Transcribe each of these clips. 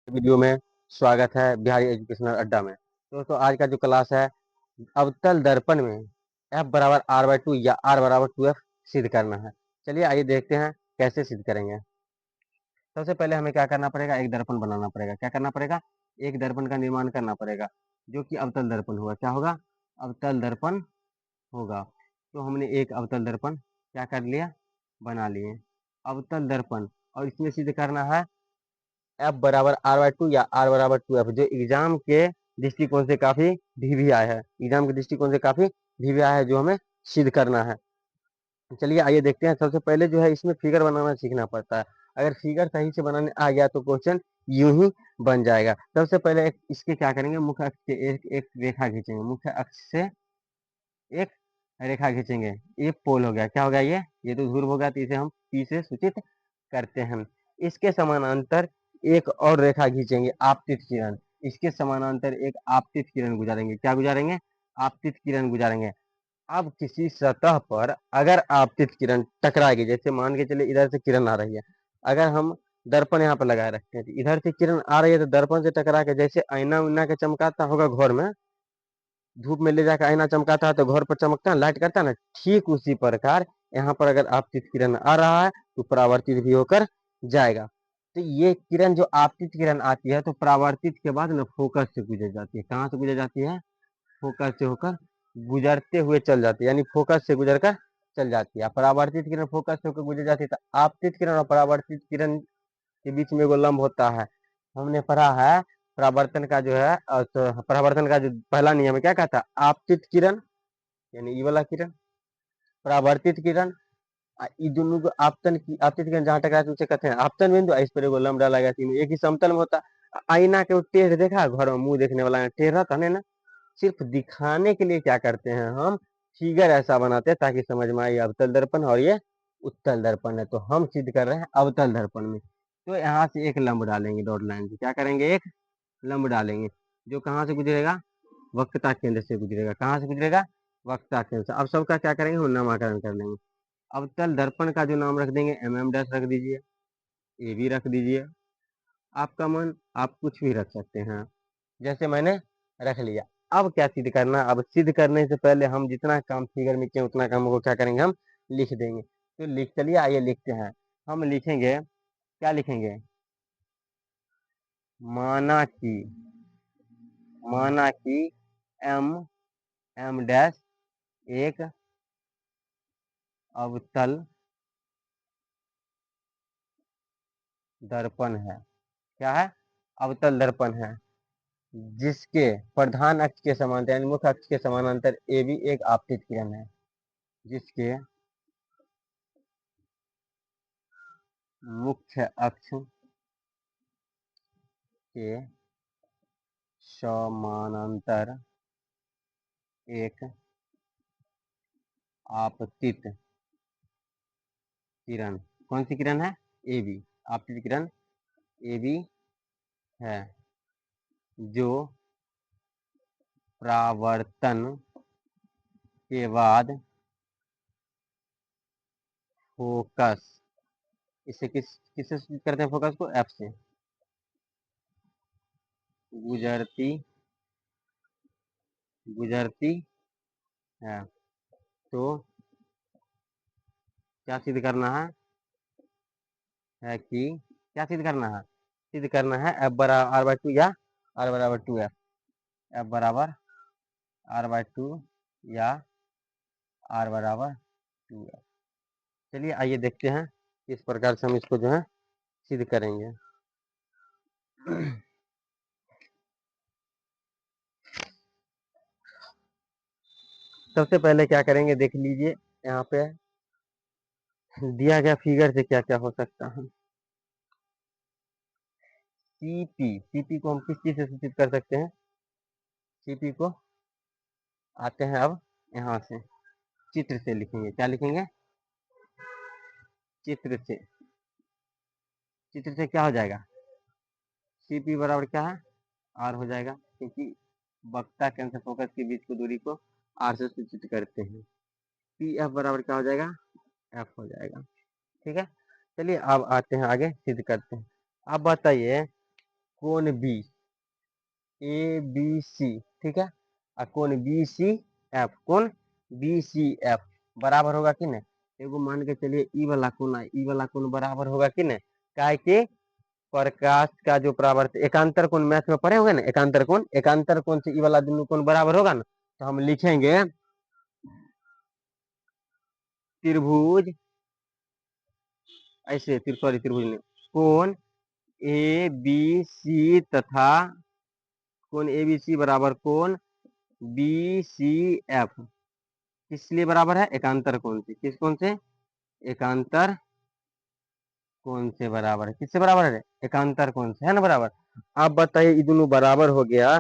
Video में स्वागत है बिहारी एजुकेशनल अड्डा में। दोस्तों आज का जो क्लास है अवतल दर्पण में F बराबर R/2 या R बराबर 2F सिद्ध करना है। चलिए आइए देखते हैं कैसे सिद्ध करेंगे। सबसे पहले हमें क्या करना पड़ेगा, एक दर्पण बनाना पड़ेगा। क्या करना पड़ेगा, एक दर्पण का निर्माण करना पड़ेगा जो कि अवतल दर्पण होगा। क्या होगा, अवतल दर्पण होगा। तो हमने एक अवतल दर्पण क्या कर लिया, बना लिए अवतल दर्पण। और इसमें सिद्ध करना है F बराबर R/2 या R बराबर 2F, जो एग्जाम के दृष्टिकोण से काफी वीवीआई है। एग्जाम के दृष्टिकोण से काफी वीवीआई है जो हमें सिद्ध करना है। चलिए आइए देखते हैं। सबसे पहले जो है इसमें फिगर बनाना सीखना पड़ता है। अगर फिगर सही से बनाने आ गया तो क्वेश्चन यूं ही बन जाएगा। सबसे पहले इसके क्या करेंगे, मुख्य अक्ष से एक रेखा खींचेंगे। मुख्य अक्ष से एक रेखा खींचेंगे। ये पोल हो गया। क्या हो गया, ये तो ध्रुव हो गया, तो इसे हम P से सूचित करते हैं। इसके समानांतर एक और रेखा खींचेंगे, आपतित किरण। इसके समानांतर एक आपतित किरण गुजारेंगे। क्या गुजारेंगे, आपतित किरण गुजारेंगे। अब किसी सतह पर अगर आपतित किरण टकराएगी, जैसे मान के चले इधर से किरण आ रही है, अगर हम दर्पण यहाँ पर लगाए रखते हैं तो इधर से किरण आ रही है, तो दर्पण से टकरा के जैसे आईना उईना के चमकाता होगा घर में, धूप में ले जाकर आईना चमकाता है तो घर पर चमकता है, लाइट करता है ना, ठीक उसी प्रकार यहाँ पर अगर आपतित किरण आ रहा है तो परावर्तित भी होकर जाएगा। तो ये किरण जो आपतित किरण आती है तो परावर्तित के बाद ना फोकस से गुजर जाती है। कहाँ से गुजर जाती है, फोकस से होकर गुजरते हुए चल जाती है, यानी फोकस से गुजर कर चल जाती है। परावर्तित किरण फोकस से होकर गुजर जाती है, तो आपतित किरण और परावर्तित किरण के बीच में एगो लंब होता है। हमने पढ़ा है परावर्तन का जो है तो परावर्तन का जो पहला नियम है, क्या कहता है, आपतित किरण यानी ये वाला किरण, परावर्तित किरण। ये दोनों को आपतित किरण जहाँ टकराती है उसे कहते हैं आपतन बिंदु। इस पर एगो लंब डाला गया, एक ही समतल में होता। आईना के टेढ़ देखा, घर में मुंह देखने वाला टेढ़ रहता है ना, सिर्फ दिखाने के लिए क्या करते हैं, हम फिगर ऐसा बनाते हैं ताकि समझ में आए अवतल दर्पण और ये उत्तल दर्पण है। तो हम सिद्ध कर रहे हैं अवतल दर्पण में। तो यहाँ से एक लंब डालेंगे, डॉट लाइन से क्या करेंगे, एक लंब डालेंगे जो कहाँ से गुजरेगा, वक्रता केंद्र से गुजरेगा। कहाँ से गुजरेगा, वक्रता केंद्र से। अब सबका क्या करेंगे, हम नामकरण कर लेंगे। अवतल दर्पण का जो नाम रख देंगे MM' रख दीजिए, AB रख दीजिए, आपका मन, आप कुछ भी रख सकते हैं, जैसे मैंने रख लिया। अब क्या सिद्ध करना, अब सिद्ध करने से पहले हम जितना काम फिगर में किए उतना काम को क्या करेंगे, हम लिख देंगे। तो लिख, चलिए आइए लिखते हैं। हम लिखेंगे, क्या लिखेंगे, माना कि, माना कि MM' एक अवतल दर्पण है। क्या है, अवतल दर्पण है जिसके प्रधान अक्ष के समांतर यानी मुख्य अक्ष के समानांतर AB एक आपतित किरण है, जिसके मुख्य अक्ष के समानांतर एक आपतित किरण, कौन सी किरण है, AB, आपतित किरण AB है, जो परावर्तन के बाद फोकस, इसे किससे सूचित करते हैं, फोकस को F से, गुजरती गुजरती है। तो क्या सिद्ध करना है कि क्या सिद्ध करना है, सिद्ध करना है F बराबर R/2 या R बराबर 2F, F बराबर R/2 या R बराबर 2F। चलिए आइए देखते हैं किस प्रकार से हम इसको जो है सिद्ध करेंगे। सबसे पहले क्या करेंगे, देख लीजिए यहाँ पे दिया गया फिगर से क्या क्या हो सकता है। सीपी को हम किस चीज से सूचित कर सकते हैं, सीपी को आते हैं अब यहाँ से चित्र से लिखेंगे। क्या लिखेंगे, चित्र से। चित्र से क्या हो जाएगा, सीपी बराबर क्या है, आर हो जाएगा, क्योंकि वक्रता केंद्र से फोकस के बीच की दूरी को आर से सूचित करते हैं। पी एफ बराबर क्या हो जाएगा, एफ हो जाएगा। ठीक है, चलिए अब आते हैं आगे सिद्ध करते हैं। अब बताइए कोण बी ए बी सी, ठीक है, और कोण बी सी एफ, कोण बी सी एफ बराबर होगा कि नहीं। एगो मान के चलिए ई वाला कोण है, ई वाला कोण बराबर होगा कि नहीं, काहे कि प्रकाश का जो परावर्तन एकांतर कोण मैथ में पढ़े होंगे ना, एकांतर कोण से ई वाला दोनों कोण बराबर होगा ना, तो हम लिखेंगे त्रिभुज, ऐसे सॉरी त्रिभुज नहीं, कोण ए बी सी तथा कोण ए बी सी बराबर कोण बी सी एफ किस लिए बराबर है, एकांतर कोण से, किस कोण से, एकांतर कोण से बराबर है, किससे बराबर है, एकांतर कोण से, है ना बराबर। आप बताइए ये दोनों बराबर हो गया,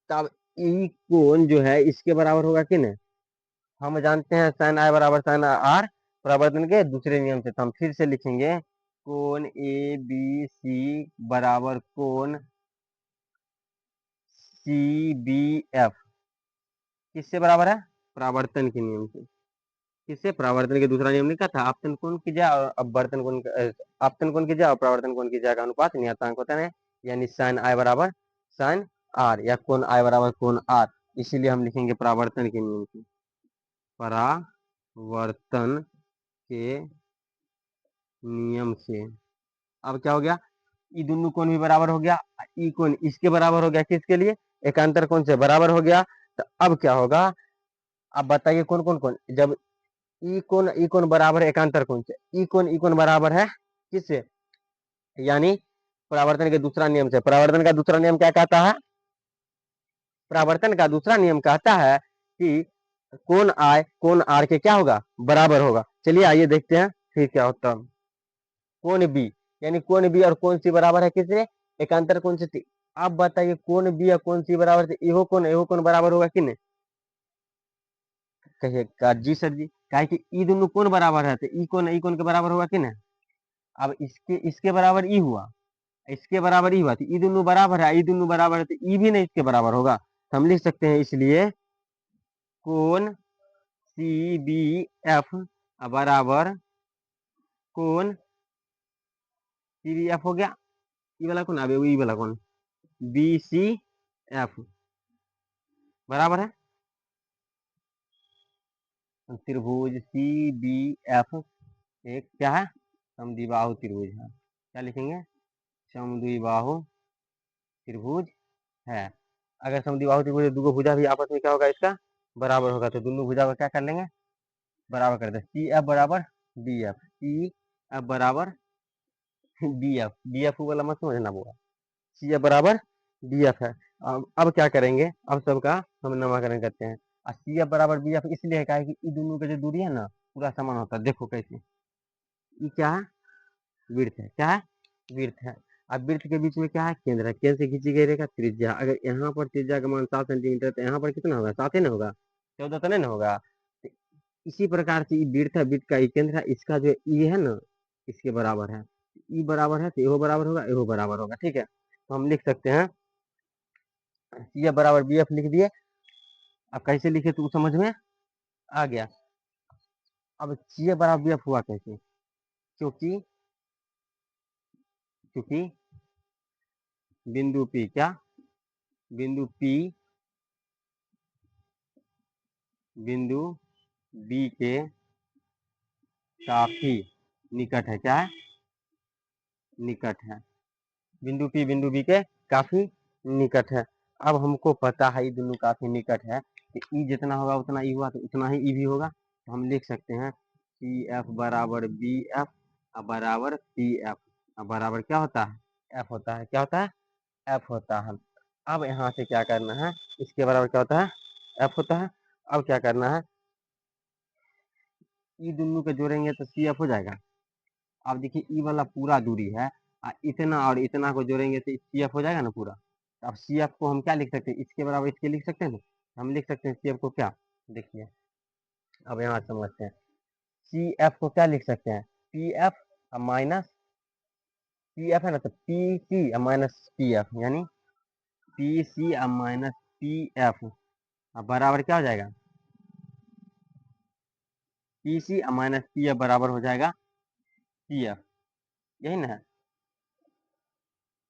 तब ई कोण जो है इसके बराबर होगा कि नहीं। हम जानते हैं साइन आई बराबर साइन आर परावर्तन के दूसरे नियम से, तो हम फिर से लिखेंगे कोण ए बी सी बराबर कोण सी बी एफ किससे बराबर है, परावर्तन के नियम से, किससे, परावर्तन के दूसरा नियम लिखा था, आपतन कोण की जगह और अपवर्तन कोण, आपतन कोण की जगह और परावर्तन कोण की जगह का अनुपात नियतांक होता है, यानी साइन आई बराबर साइन आर या कोण आई बराबर कोण आर, इसीलिए हम लिखेंगे परावर्तन के नियम से, परावर्तन के नियम से। अब क्या हो गया, ई दोनों कोण भी बराबर हो गया, ई कोण इसके बराबर हो गया, किसके लिए, एकांतर कोण से बराबर हो गया। तो अब क्या होगा, अब बताइए कौन कौन कौन, जब ई कोण बराबर है एकांतर कोण से, ई कोण बराबर है किससे, यानी परावर्तन के दूसरा नियम से। परावर्तन का दूसरा नियम क्या कहता है, परावर्तन का दूसरा नियम कहता है कि कोण आर के क्या होगा, बराबर होगा। चलिए आइए देखते हैं फिर क्या होता है। कोण बी, यानी कोण बी और कोण सी बराबर है किससे, एकांतर कोण से। अब बताइए कोण बी और कोण सी बराबर से, इहो कोण बराबर होगा कि नहीं, कहिए जी सर जी, काहे कि ई दोनों कोण बराबर है, तो ई कोण के बराबर होगा कि नहीं। अब इसके इसके बराबर ई हुआ, इसके बराबर ई हुआ, तो ई दोनों बराबर है, ई दोनों बराबर है, तो ई भी नहीं इसके बराबर होगा, तो हम लिख सकते हैं इसलिए कोण सी बी एफ बराबर कोण सी बी एफ हो गया, ई वाला कोण, अब ई वाला कोण बी सी एफ बराबर है त्रिभुज सी बी एफ, एक क्या है, समद्विबाहु त्रिभुज है, क्या लिखेंगे, समद्विबाहु त्रिभुज है। अगर समद्विबाहु त्रिभुज दो भुजा भी आपस में क्या होगा, इसका बराबर होगा, तो दोनों भुजा को क्या कर लेंगे, बराबर कर दे, सी एफ बराबर बी एफ, सी एफ बराबर बी एफ वाला मत समझना होगा, सी एफ बराबर बी एफ है। अब क्या करेंगे, अब सबका हम नामकरण करते हैं। और सी एफ बराबर बी एफ इसलिए है कि इन दोनों का जो दूरी है ना पूरा समान होता है, देखो कैसे, ये क्या है, विड्थ है, क्या है, विड्थ है। अब विड्थ के बीच में क्या है, केंद्र है, केंद्र से खींची गई रेखा त्रिज्या, अगर यहाँ पर त्रिज्या का मान 7 सेंटीमीटर, तो यहाँ पर कितना होगा, 7 ही ना होगा, 14 तो नहीं ना होगा। तो इसी प्रकार से ये विड्थ है, विड्थ का ये केंद्र है, इसका जो ई है ना इसके बराबर है, ई बराबर है तो एहो बराबर होगा, एहो बराबर होगा, ठीक है। तो हम लिख सकते हैं सी एफ बराबर बी एफ लिख दिए। अब कैसे लिखे तो समझ में आ गया। अब सी एफ बराबर बी एफ हुआ कैसे, क्योंकि क्योंकि बिंदु पी क्या, बिंदु पी बिंदु बी के काफी निकट है, क्या है, निकट है, बिंदु पी बिंदु बी के काफी निकट है। अब हमको पता है ये दोनों काफी निकट है, कि ई जितना होगा उतना ई हुआ, तो उतना ही ई भी होगा, तो हम लिख सकते हैं सी एफ बराबर बी एफ बराबर पी एफ बराबर क्या होता है, एफ होता है, क्या होता है, एफ होता है। अब यहाँ से क्या करना है, इसके बराबर क्या होता है, एफ होता है। अब क्या करना है, ई दोनों को जोड़ेंगे तो सी एफ हो जाएगा। अब देखिए ई वाला पूरा दूरी है, इतना और इतना को जोड़ेंगे तो सी एफ हो जाएगा ना पूरा। तो अब सी एफ को हम क्या लिख सकते हैं, इसके बराबर इसके लिख सकते हैं ना, हम लिख सकते हैं सी एफ को क्या, देखिए अब यहाँ समझते हैं, सी एफ को क्या लिख सकते हैं, P F minus P F है ना, तो P C minus P F, यानी P C minus P F बराबर क्या हो जाएगा, P C minus P F बराबर हो जाएगा पी एफ, यही ना है।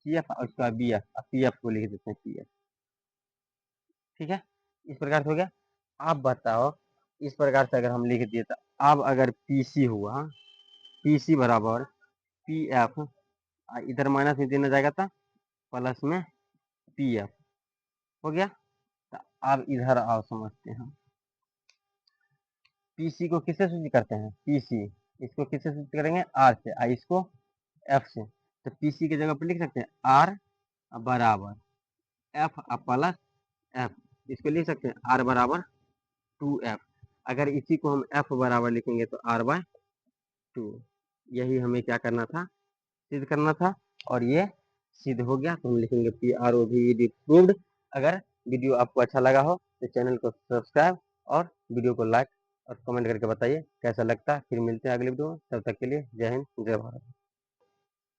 सी एफ और उसके बाद बी एफ, पी एफ को लिख देते हैं पी एफ। ठीक है, इस प्रकार से हो गया। आप बताओ, इस प्रकार से अगर हम लिख दिए तो अब अगर पी सी हुआ, पी सी बराबर पी एफ, इधर माइनस में देना जाएगा था प्लस में पी एफ, हो गया। तो अब इधर आओ समझते हैं, पीसी को किससे सूचित करते हैं, पीसी, इसको किससे सूचित करेंगे, आर से, और इसको एफ से। तो पीसी की जगह पर लिख सकते हैं आर बराबर एफ प्लस एफ, इसको लिख सकते हैं आर बराबर 2f। अगर इसी को हम f बराबर लिखेंगे तो r/2। यही हमें क्या करना था, सिद्ध करना था, और ये सिद्ध हो गया। तो हम लिखेंगे PROVED प्रूव्ड। अगर वीडियो आपको अच्छा लगा हो तो चैनल को सब्सक्राइब और वीडियो को लाइक और कमेंट करके बताइए कैसा लगता है। फिर मिलते हैं अगले वीडियो में, तब तक के लिए जय हिंद जय भारत।